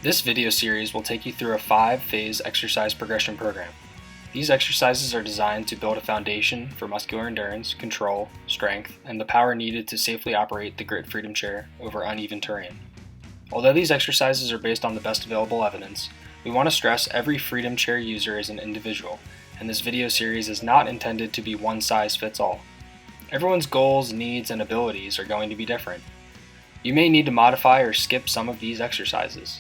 This video series will take you through a 5-phase exercise progression program. These exercises are designed to build a foundation for muscular endurance, control, strength, and the power needed to safely operate the Grit Freedom Chair over uneven terrain. Although these exercises are based on the best available evidence, we want to stress every Freedom Chair user is an individual, and this video series is not intended to be one size fits all. Everyone's goals, needs, and abilities are going to be different. You may need to modify or skip some of these exercises.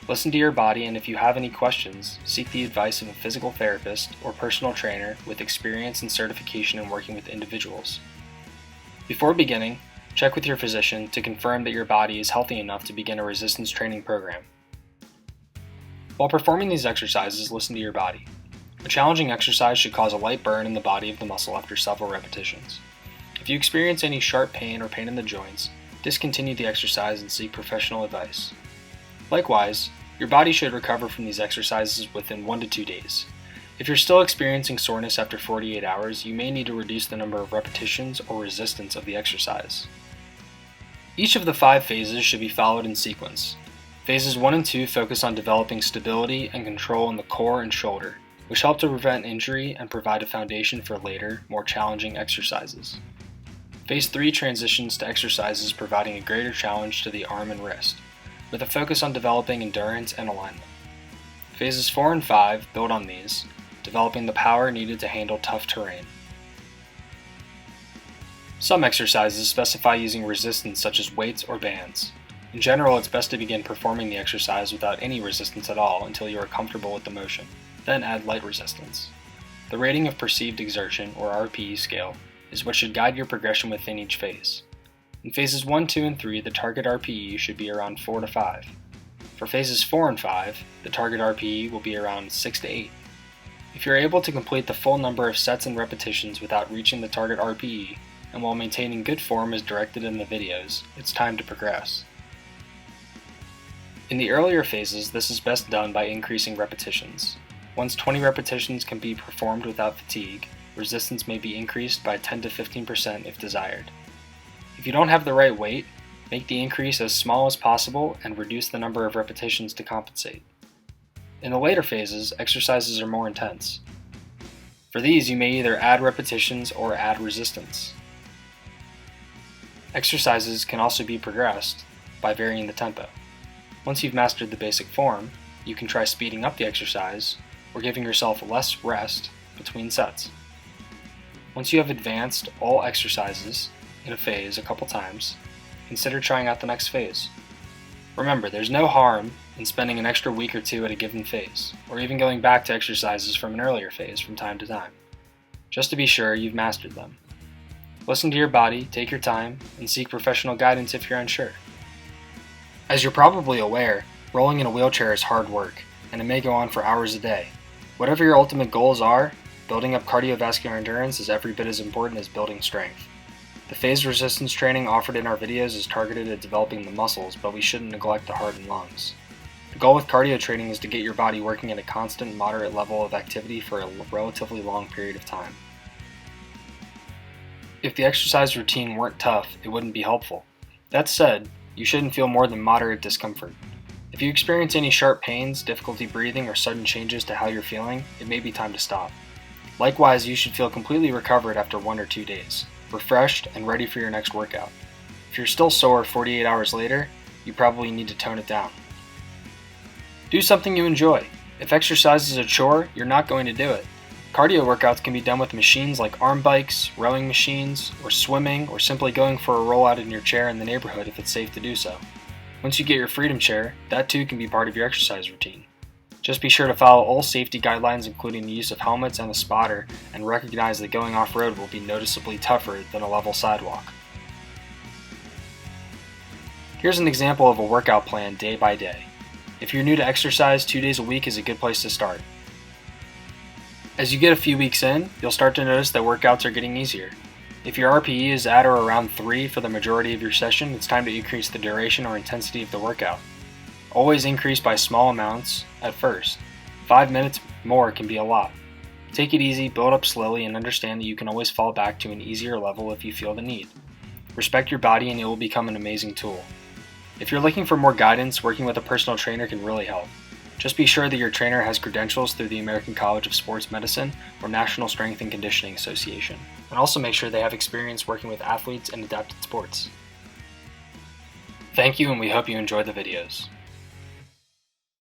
Listen to your body, and if you have any questions, seek the advice of a physical therapist or personal trainer with experience and certification in working with individuals. Before beginning, check with your physician to confirm that your body is healthy enough to begin a resistance training program. While performing these exercises, listen to your body. A challenging exercise should cause a light burn in the body of the muscle after several repetitions. If you experience any sharp pain or pain in the joints, discontinue the exercise and seek professional advice. Likewise, your body should recover from these exercises within 1 to 2 days. If you're still experiencing soreness after 48 hours, you may need to reduce the number of repetitions or resistance of the exercise. Each of the 5 phases should be followed in sequence. Phases 1 and 2 focus on developing stability and control in the core and shoulder, which help to prevent injury and provide a foundation for later, more challenging exercises. Phase 3 transitions to exercises providing a greater challenge to the arm and wrist, with a focus on developing endurance and alignment. Phases 4 and 5 build on these, developing the power needed to handle tough terrain. Some exercises specify using resistance such as weights or bands. In general, it's best to begin performing the exercise without any resistance at all until you are comfortable with the motion, then add light resistance. The rating of perceived exertion, or RPE scale, is what should guide your progression within each phase. In phases 1, 2, and 3, the target RPE should be around 4 to 5. For phases 4 and 5, the target RPE will be around 6 to 8. If you're able to complete the full number of sets and repetitions without reaching the target RPE, and while maintaining good form as directed in the videos, it's time to progress. In the earlier phases, this is best done by increasing repetitions. Once 20 repetitions can be performed without fatigue, resistance may be increased by 10 to 15% if desired. If you don't have the right weight, make the increase as small as possible and reduce the number of repetitions to compensate. In the later phases, exercises are more intense. For these, you may either add repetitions or add resistance. Exercises can also be progressed by varying the tempo. Once you've mastered the basic form, you can try speeding up the exercise or giving yourself less rest between sets. Once you have advanced all exercises in a phase a couple times, consider trying out the next phase. Remember, there's no harm in spending an extra week or 2 at a given phase, or even going back to exercises from an earlier phase from time to time, just to be sure you've mastered them. Listen to your body, take your time, and seek professional guidance if you're unsure. As you're probably aware, rolling in a wheelchair is hard work, and it may go on for hours a day. Whatever your ultimate goals are, building up cardiovascular endurance is every bit as important as building strength. The phase resistance training offered in our videos is targeted at developing the muscles, but we shouldn't neglect the heart and lungs. The goal with cardio training is to get your body working at a constant, moderate level of activity for a relatively long period of time. If the exercise routine weren't tough, it wouldn't be helpful. That said, you shouldn't feel more than moderate discomfort. If you experience any sharp pains, difficulty breathing, or sudden changes to how you're feeling, it may be time to stop. Likewise, you should feel completely recovered after 1 or 2 days, refreshed and ready for your next workout. If you're still sore 48 hours later, you probably need to tone it down. Do something you enjoy. If exercise is a chore, you're not going to do it. Cardio workouts can be done with machines like arm bikes, rowing machines, or swimming, or simply going for a roll out in your chair in the neighborhood if it's safe to do so. Once you get your Freedom Chair, that too can be part of your exercise routine. Just be sure to follow all safety guidelines, including the use of helmets and a spotter, and recognize that going off-road will be noticeably tougher than a level sidewalk. Here's an example of a workout plan day by day. If you're new to exercise, 2 days a week is a good place to start. As you get a few weeks in, you'll start to notice that workouts are getting easier. If your RPE is at or around 3 for the majority of your session, it's time to increase the duration or intensity of the workout. Always increase by small amounts at first. 5 minutes more can be a lot. Take it easy, build up slowly, and understand that you can always fall back to an easier level if you feel the need. Respect your body and it will become an amazing tool. If you're looking for more guidance, working with a personal trainer can really help. Just be sure that your trainer has credentials through the American College of Sports Medicine or National Strength and Conditioning Association. And also make sure they have experience working with athletes in adapted sports. Thank you, and we hope you enjoyed the videos.